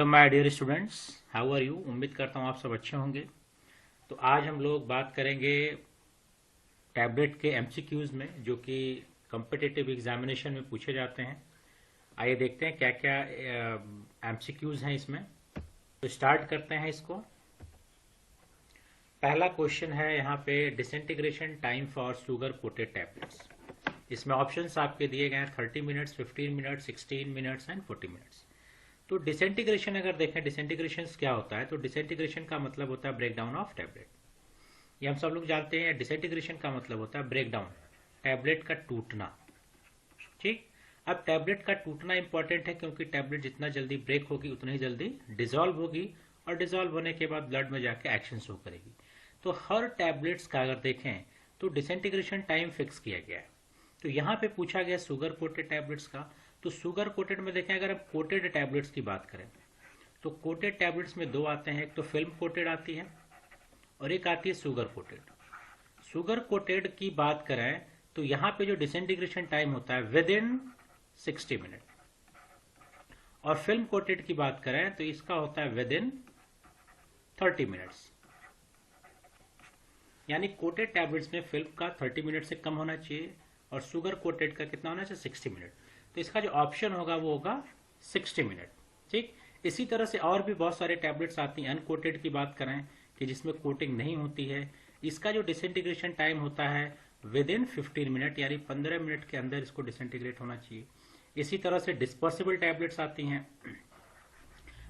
Hello my dear students, how are you. उम्मीद करता हूँ आप सब अच्छे होंगे। तो आज हम लोग बात करेंगे टैबलेट के एमसीक्यूज में जो कि कॉम्पिटिटिव एग्जामिनेशन में पूछे जाते हैं। आइए देखते हैं क्या क्या एमसीक्यूज हैं इसमें। तो स्टार्ट करते हैं इसको। पहला क्वेश्चन है यहाँ पे, disintegration time for sugar coated tablets. इसमें ऑप्शंस आपके दिए गए हैं 30 minutes, 15 minutes, 16 minutes and 40 minutes. तो डिसइंटीग्रेशन अगर देखें, डिसइंटीग्रेशन क्या होता है, तो डिसइंटीग्रेशन का मतलब होता है ब्रेक डाउन ऑफ टैबलेट। ये हम सब लोग जानते हैं। डिसइंटीग्रेशन का मतलब होता है ब्रेक डाउन, टैबलेट का टूटना। ठीक। अब टैबलेट का टूटना इंपॉर्टेंट है क्योंकि टैबलेट जितना जल्दी ब्रेक होगी उतना ही जल्दी डिजोल्व होगी और डिजोल्व होने के बाद ब्लड में जाके एक्शन शो करेगी। तो हर टैबलेट्स का अगर देखें तो डिसइंटीग्रेशन टाइम फिक्स किया गया है। तो यहाँ पे पूछा गया शुगर कोटेड टैबलेट्स का। तो शुगर कोटेड में देखें, अगर हम कोटेड टैबलेट्स की बात करें तो कोटेड टैबलेट्स में दो आते हैं, एक तो फिल्म कोटेड आती है और एक आती है शुगर कोटेड। शुगर कोटेड की बात करें तो यहाँ पे जो डिसइंटीग्रेशन टाइम होता है विद इन 60 मिनट, और फिल्म कोटेड की बात करें तो इसका होता है विद इन 30 मिनट्स। यानी कोटेड टैबलेट्स में फिल्म का 30 मिनट से कम होना चाहिए और शुगर कोटेड का कितना होना चाहिए, 60 मिनट। तो इसका जो ऑप्शन होगा वो होगा 60 मिनट। ठीक। इसी तरह से और भी बहुत सारे टैबलेट्स आती हैं। अनकोटेड की बात करें कि जिसमें कोटिंग नहीं होती है, इसका जो डिसइंटीग्रेशन टाइम होता है विद इन 15 मिनट, यानी 15 मिनट के अंदर इसको डिसइंटीग्रेट होना चाहिए। इसी तरह से डिस्पर्सिबल टैबलेट्स आती हैं।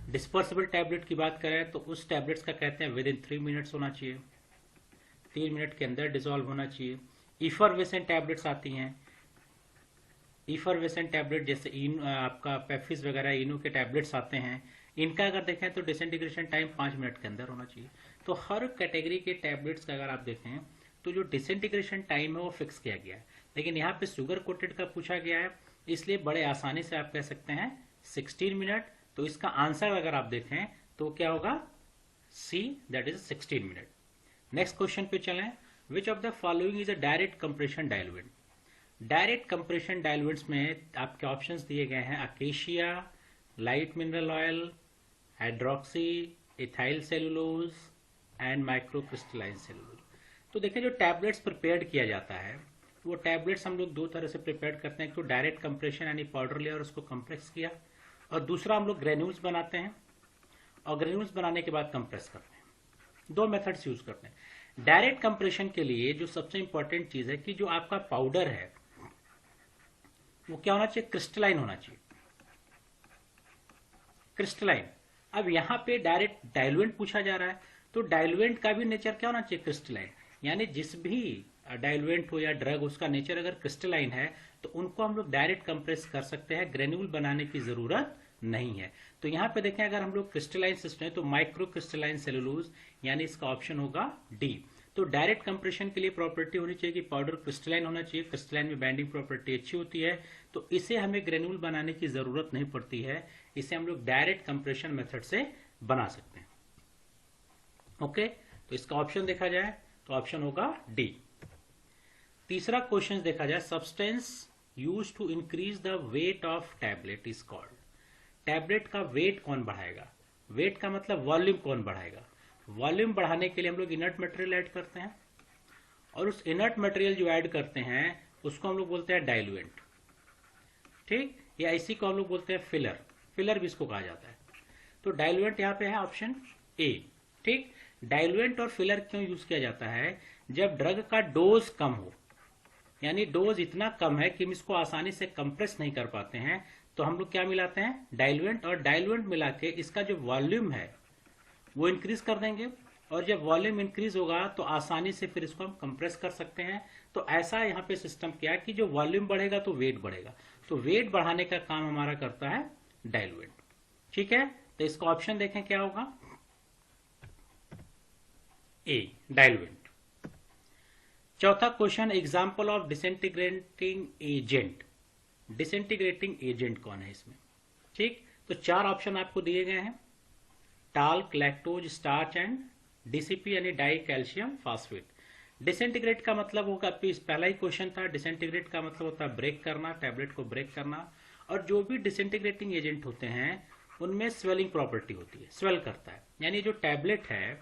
डिस्पर्सिबल टैबलेट की बात करें तो उस टैबलेट्स का कहते हैं विद इन 3 मिनट्स होना चाहिए, 3 मिनट के अंदर डिजोल्व होना चाहिए। इफरवेसेंट टैबलेट्स आती हैं। इफरवेसेंट टैबलेट जैसे आपका पेप्सिस वगैरह इनो के टैबलेट्स आते हैं, इनका अगर देखें तो डिसइंटीग्रेशन टाइम 5 मिनट के अंदर होना चाहिए। तो हर कैटेगरी के टैबलेट्स का अगर आप देखें तो जो डिसइंटीग्रेशन टाइम है वो फिक्स किया गया है। लेकिन यहाँ पे शुगर कोटेड का पूछा गया है, इसलिए बड़े आसानी से आप कह सकते हैं 16 मिनट। तो इसका आंसर अगर आप देखें तो क्या होगा, C, that is 16 minute. Next question पे चलें। Which of the following is a direct compression diluent. Direct compression diluents में आपके ऑप्शंस दिए गए हैं acacia, light mineral oil, hydroxy, ethyl cellulose and microcrystalline cellulose. तो देखिए, जो टैबलेट्स प्रिपेयर किया जाता है वो टैबलेट्स हम लोग दो तरह से प्रिपेयर करते हैं। एक तो डायरेक्ट कंप्रेशन यानी पाउडर लिया और उसको कंप्रेस किया, और दूसरा हम लोग ग्रेन्यूल्स बनाते हैं और ग्रेन्यूल्स बनाने के बाद कंप्रेस करते हैं। दो मेथड्स यूज करते हैं। डायरेक्ट कंप्रेशन के लिए जो सबसे इंपॉर्टेंट चीज है कि जो आपका पाउडर है वो क्या होना चाहिए, क्रिस्टलाइन होना चाहिए, क्रिस्टलाइन। अब यहाँ पे डायरेक्ट डाइल्यूएंट पूछा जा रहा है तो डाइल्यूएंट का भी नेचर क्या होना चाहिए, क्रिस्टलाइन। यानी जिस भी डाइल्यूएंट हो या ड्रग उसका नेचर अगर क्रिस्टलाइन है तो उनको हम लोग डायरेक्ट कंप्रेस कर सकते हैं, ग्रेन्यूल बनाने की जरूरत नहीं है। तो यहाँ पे देखें, अगर हम लोग क्रिस्टलाइन सिस्टम है तो माइक्रो क्रिस्टलाइन सेलुलोज, यानी इसका ऑप्शन होगा डी। तो डायरेक्ट कंप्रेशन के लिए प्रॉपर्टी होनी चाहिए कि पाउडर क्रिस्टलाइन होना चाहिए, क्रिस्टलाइन में बाइंडिंग प्रॉपर्टी अच्छी होती है, तो इसे हमें ग्रेन्यूल बनाने की जरूरत नहीं पड़ती है। इसे हम लोग डायरेक्ट कंप्रेशन मेथड से बना सकते हैं। ओके, तो इसका ऑप्शन देखा जाए तो ऑप्शन होगा डी। तीसरा क्वेश्चन देखा जाए, substance use to increase the weight of tablet is called. Tablet का वेट कौन बढ़ाएगा, वेट का मतलब वॉल्यूम कौन बढ़ाएगा। वॉल्यूम बढ़ाने के लिए हम लोग इनर्ट मटेरियल ऐड करते हैं, और उस इनर्ट मटेरियल जो ऐड करते हैं उसको हम लोग बोलते हैं डाइल्यूएंट। ठीक, या इसी को हम लोग बोलते हैं फिलर, फिलर भी इसको कहा जाता है। तो डाइल्यूएंट यहाँ पे है ऑप्शन ए। ठीक, डाइल्यूएंट और फिलर क्यों यूज किया जाता है, जब ड्रग का डोज कम हो, यानी डोज इतना कम है कि हम इसको आसानी से कंप्रेस नहीं कर पाते हैं, तो हम लोग क्या मिलाते हैं, डाइल्यूएंट, और डाइल्यूएंट मिला के इसका जो वॉल्यूम है वो इंक्रीज कर देंगे, और जब वॉल्यूम इंक्रीज होगा तो आसानी से फिर इसको हम कंप्रेस कर सकते हैं। तो ऐसा यहाँ पे सिस्टम किया कि जो वॉल्यूम बढ़ेगा तो वेट बढ़ेगा, तो वेट बढ़ाने का काम हमारा करता है डाइल्यूएंट। ठीक है, तो इसका ऑप्शन देखें क्या होगा, ए, डाइल्यूएंट। चौथा question, example of disintegrating agent. Disintegrating agent कौन है इसमें। ठीक, तो चार ऑप्शन आपको दिए गए हैं, talc, lactose, starch and DCP यानी डाई कैल्शियम फास्फेट। डिसइंटीग्रेट का मतलब होगा, पहला ही क्वेश्चन था, डिसइंटीग्रेट का मतलब होता है ब्रेक करना, टैबलेट को ब्रेक करना। और जो भी डिसइंटीग्रेटिंग एजेंट होते हैं उनमें स्वेलिंग प्रॉपर्टी होती है, स्वेल करता है। यानी जो टैबलेट है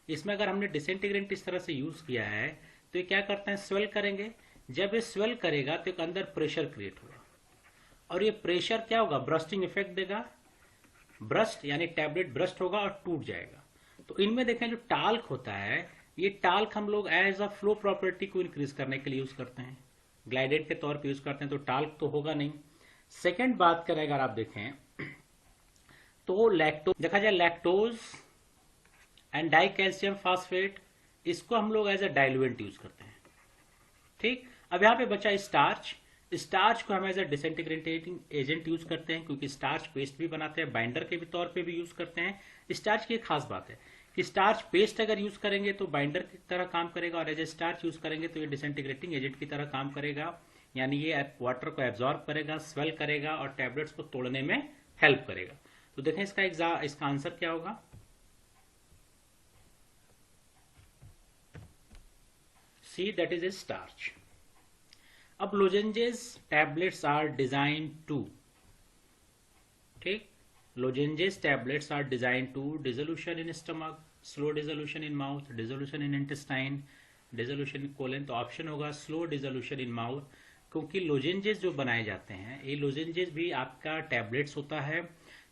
इसमें अगर हमने डिसइंटीग्रेंट इस तरह से यूज किया है तो ये क्या करते हैं, स्वेल करेंगे। जब ये स्वेल करेगा तो एक अंदर प्रेशर क्रिएट होगा और ये प्रेशर क्या होगा, ब्रस्टिंग इफेक्ट देगा। ब्रस्ट यानी टैबलेट ब्रस्ट होगा और टूट जाएगा। तो इनमें देखें जो टाल्क होता है, ये टाल्क हम लोग एज अ फ्लो प्रॉपर्टी को इंक्रीज करने के लिए यूज करते हैं, ग्लाइडेट के तौर पे यूज करते हैं, तो टाल्क तो होगा नहीं। सेकंड बात करें अगर आप देखें तो लैक्टोज, देखा जाए lactose and die calcium phosphate, इसको हम लोग एज अ डाइल्यूएंट यूज करते हैं। ठीक, अब यहाँ पे बचा स्टार्च। स्टार्च को हम as a disintegrating agent use करते हैं, क्योंकि स्टार्च पेस्ट भी बनाते हैं, बाइंडर के भी तौर पे भी यूज करते हैं। स्टार्च की एक खास बात है कि स्टार्च पेस्ट अगर यूज करेंगे तो बाइंडर की तरह काम करेगा, और एज ए स्टार्च यूज करेंगे तो ये डिसइंटीग्रेटिंग एजेंट की तरह काम करेगा। यानी ये वाटर को एब्जॉर्ब करेगा, स्वेल करेगा और टैबलेट्स को तोड़ने में हेल्प करेगा। तो देखें इसका आंसर क्या होगा, C, that is a starch. अब lozenges tablets are design to, ठीक, lozenges tablets are design to dissolution in stomach, slow dissolution in mouth, dissolution in intestine, dissolution in colon. तो ऑप्शन होगा स्लो डिसोल्यूशन इन माउथ, क्योंकि lozenges जो बनाए जाते हैं ये लोजेंजेस भी आपका टैबलेट्स होता है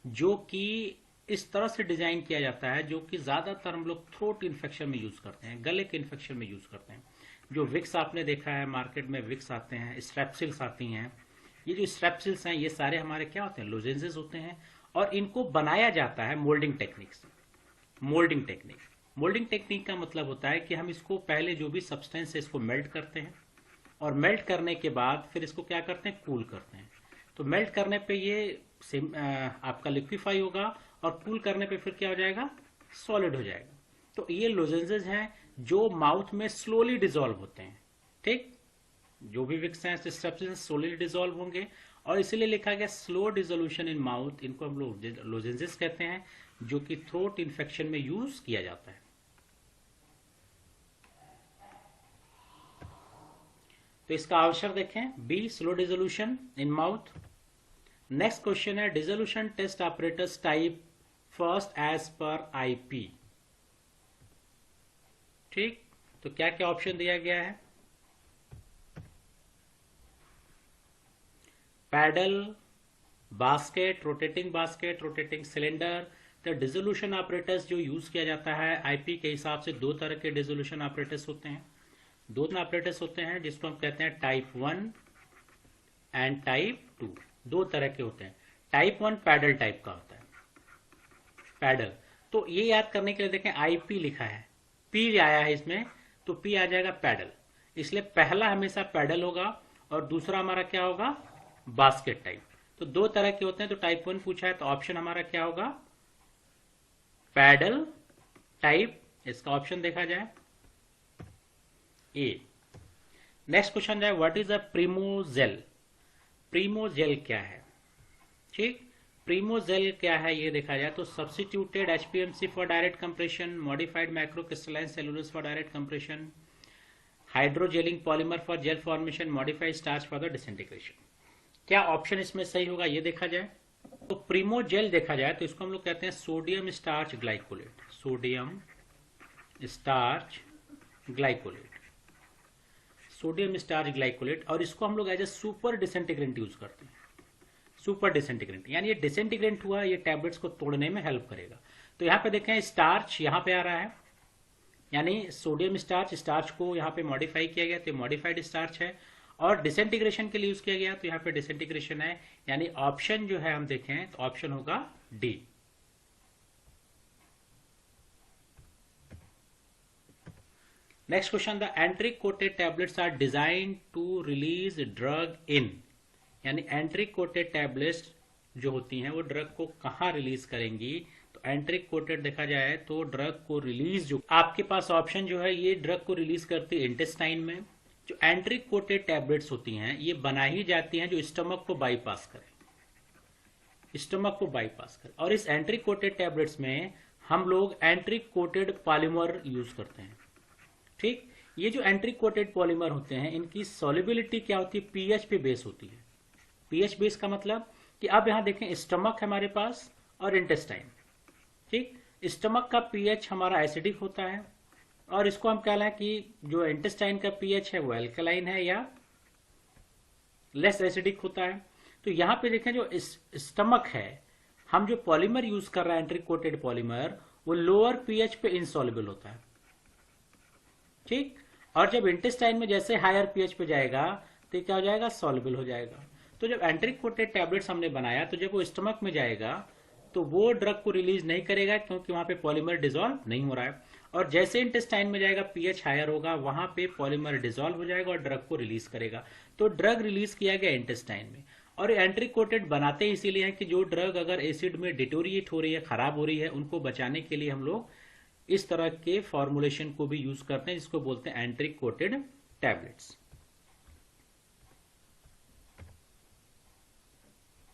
जो कि इस तरह से डिजाइन किया जाता है जो कि ज्यादातर हम लोग थ्रोट इन्फेक्शन में यूज करते हैं, गले के इन्फेक्शन में यूज करते हैं। जो विक्स आपने देखा है मार्केट में, विक्स आते हैं, स्ट्रेप्सिल्स आती हैं, ये जो स्ट्रेप्सिल्स हैं ये सारे हमारे क्या होते हैं, लोजेंजेस होते हैं। और इनको बनाया जाता है मोल्डिंग टेक्निक से। मोल्डिंग टेक्निक का मतलब होता है कि हम इसको पहले जो भी सब्सटेंस है इसको मेल्ट करते हैं, और मेल्ट करने के बाद फिर इसको क्या करते हैं, कूल करते हैं। तो मेल्ट करने पे ये आपका लिक्विफाई होगा, और कूल करने पे फिर क्या हो जाएगा, सॉलिड हो जाएगा। तो ये लोजेंजेस हैं जो माउथ में स्लोली डिसॉल्व होते हैं। ठीक, जो भी विक्स हैं सब्सटेंस स्लोली डिसॉल्व होंगे, और इसीलिए लिखा गया स्लो डिसोल्यूशन इन माउथ। इनको हम लोग लोजेंजेस कहते हैं, जो कि थ्रोट इन्फेक्शन में यूज किया जाता है। तो इसका आंसर देखें, B, slow dissolution in mouth. Next question है dissolution test operators type first as per IP. ठीक, तो क्या क्या ऑप्शन दिया गया है, पैडल, बास्केट, रोटेटिंग सिलेंडर। तो डिसोल्यूशन ऑपरेटर्स जो यूज किया जाता है आईपी के हिसाब से, दो तरह के डिसोल्यूशन ऑपरेटर्स होते हैं। जिसको हम कहते हैं टाइप 1 एंड टाइप 2, दो तरह के होते हैं। टाइप 1 पैडल टाइप का होता है, पैडल। तो ये याद करने के लिए देखें आईपी लिखा है, पी आया है इसमें, तो पी आ जाएगा पैडल, इसलिए पहला हमेशा पैडल होगा और दूसरा हमारा क्या होगा, बास्केट टाइप। तो दो तरह के होते हैं। तो टाइप 1 पूछा है तो ऑप्शन हमारा क्या होगा, पैडल टाइप। इसका ऑप्शन देखा जाए ए। नेक्स्ट क्वेश्चन जाए, व्हाट इज अ प्रीमोजेल। प्रीमोजेल क्या है, ठीक, प्रीमोजेल क्या है ये देखा जाए तो substituted HPMC for direct compression, modified microcrystalline cellulose for direct compression, hydrogelling polymer for gel formation, modified starch for the disintegration. क्या ऑप्शन इसमें सही होगा ये देखा जाए तो प्रीमोजेल देखा जाए तो इसको हम लोग कहते हैं sodium starch glycolate, sodium starch glycolate. और इसको हम लोग as a super disintegrant use करते हैं, सुपर डिसइंटीग्रेंट। यानी ये डिसइंटीग्रेंट हुआ, ये टैबलेट्स को तोड़ने में हेल्प करेगा। तो यहाँ पे देखें स्टार्च यहाँ पे आ रहा है, यानी सोडियम स्टार्च को यहाँ पे मॉडिफाई किया गया तो मॉडिफाइड स्टार्च है, और डिसइंटीग्रेशन के लिए यूज किया गया तो यहाँ पे डिसइंटीग्रेशन है। यानी ऑप्शन जो है हम देखें तो ऑप्शन होगा D. Next question, the enteric coated tablets are design to release drug in. यानी एंट्रिक कोटेड टैबलेट्स जो होती हैं वो ड्रग को कहाँ रिलीज करेंगी, तो एंट्रिक कोटेड देखा जाए तो ड्रग को रिलीज, जो आपके पास ऑप्शन जो है ये ड्रग को रिलीज करती है इंटेस्टाइन में। जो एंट्रिक कोटेड टैबलेट्स होती हैं ये बना ही जाती हैं जो स्टमक को बाईपास करें, और इस एंट्रिक कोटेड टैबलेट्स में हम लोग एंट्रिक कोटेड पॉलीमर यूज करते हैं। ठीक, ये जो एंट्रिक कोटेड पॉलीमर होते हैं इनकी सॉल्युबिलिटी क्या होती है, पीएच पे बेस होती है। पीएच बेस का मतलब कि अब यहां देखें स्टमक है हमारे पास और इंटेस्टाइन। ठीक, स्टमक का पीएच हमारा एसिडिक होता है और इसको हम कह रहे हैं कि जो इंटेस्टाइन का पीएच है वो एल्कलाइन है या लेस एसिडिक होता है। तो यहां पे देखें जो स्टमक है, हम जो पॉलीमर यूज कर रहे हैं एंट्रिक कोटेड पॉलीमर, वो लोअर पीएच पे इनसॉल्युबल होता है। ठीक, और जब इंटेस्टाइन में जैसे हायर पीएच पे जाएगा तो क्या हो जाएगा, सॉल्युबल हो जाएगा। तो जब एंट्रिक कोटेड टैबलेट्स हमने बनाया तो जब वो स्टमक में जाएगा तो वो ड्रग को रिलीज नहीं करेगा क्योंकि वहां पे पॉलीमर डिसॉल्व नहीं हो रहा है। और जैसे इंटेस्टाइन में जाएगा पीएच हायर होगा, वहां पे पॉलीमर डिसॉल्व हो जाएगा और ड्रग को रिलीज करेगा। तो ड्रग रिलीज किया गया इंटेस्टाइन में। और एंट्रिक कोटेड बनाते ही इसीलिए है कि जो ड्रग अगर एसिड में डिटोरिएट हो रही है, खराब हो रही है, उनको बचाने के लिए हम लोग इस तरह के फॉर्मुलेशन को भी यूज करते हैं जिसको बोलते हैं एंट्रिक कोटेड टैबलेट्स।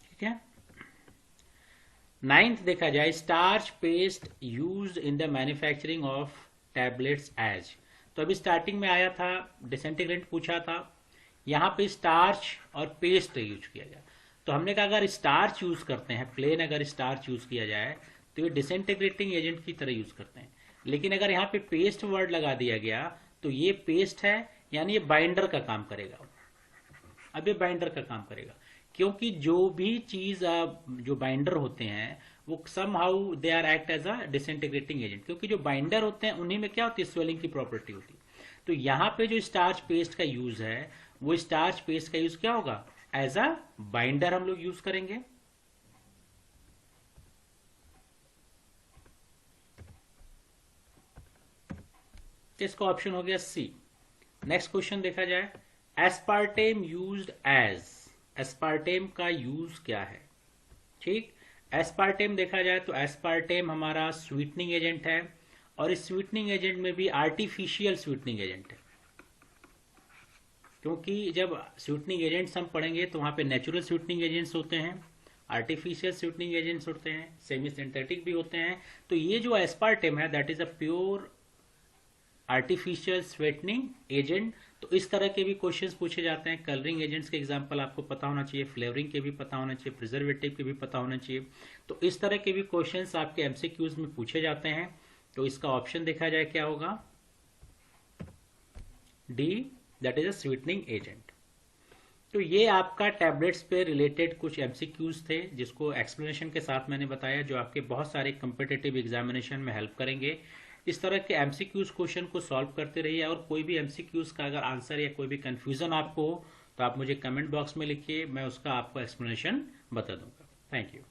ठीक है। 9th देखा जाए, starch paste used in the manufacturing of tablets as. तो अभी स्टार्टिंग में आया था, डिसइंटीग्रेंट पूछा था, यहां पे स्टार्च और पेस्ट यूज किया जाए। तो हमने कहा अगर स्टार्च यूज करते हैं, प्लेन अगर स्टार्च यूज किया जाए तो ये डिसइंटीग्रेटिंग एजेंट की तरह यूज करते हैं। लेकिन अगर यहाँ पे पेस्ट वर्ड लगा दिया गया तो ये पेस्ट है, यानी ये बाइंडर का काम करेगा। अब ये बाइंडर का काम करेगा क्योंकि जो भी चीज जो बाइंडर होते हैं वो somehow they are act as a disintegrating agent, क्योंकि जो बाइंडर होते हैं उन्हीं में क्या होती है, स्वेलिंग की प्रॉपर्टी होती है। तो यहाँ पे जो स्टार्च पेस्ट का यूज है, वो स्टार्च पेस्ट का यूज क्या होगा, एज अ बाइंडर हम लोग यूज करेंगे। इसका ऑप्शन हो गया सी। नेक्स्ट क्वेश्चन देखा जाए, एस्पार्टेम यूज्ड एज। एस्पार्टेम का यूज क्या है। ठीक, एस्पार्टेम देखा जाए तो एस्पार्टेम हमारा स्वीटनिंग एजेंट है और इस स्वीटनिंग एजेंट में भी आर्टिफिशियल स्वीटनिंग एजेंट है, क्योंकि जब स्वीटनिंग एजेंट्स हम पढ़ेंगे तो वहां पे नेचुरल स्वीटनिंग एजेंट्स होते हैं, आर्टिफिशियल स्वीटनिंग एजेंट्स होते हैं, सेमी सिंथेटिक भी होते हैं। तो ये जो एस्पार्टेम है that is a pure artificial sweetening agent. तो इस तरह के भी क्वेश्चंस पूछे जाते हैं। कलरिंग एजेंट्स के एग्जांपल आपको पता होना चाहिए, फ्लेवरिंग के भी पता होना चाहिए, प्रिजर्वेटिव के भी पता होना चाहिए। तो इस तरह के भी क्वेश्चंस आपके एमसीक्यूज में पूछे जाते हैं। तो इसका ऑप्शन देखा जाए क्या होगा, D, that is a sweetening agent. तो ये आपका टैबलेट्स पे रिलेटेड कुछ एमसीक्यूज थे जिसको एक्सप्लेनेशन के साथ मैंने बताया, जो आपके बहुत सारे कम्पिटिटिव एग्जामिनेशन में हेल्प करेंगे। इस तरह के एमसीक्यूज क्वेश्चन को सॉल्व करते रहिए और कोई भी एमसीक्यूज का अगर आंसर या कोई भी कंफ्यूजन आपको हो तो आप मुझे कमेंट बॉक्स में लिखिए, मैं उसका आपको एक्सप्लेनेशन बता दूंगा। Thank you.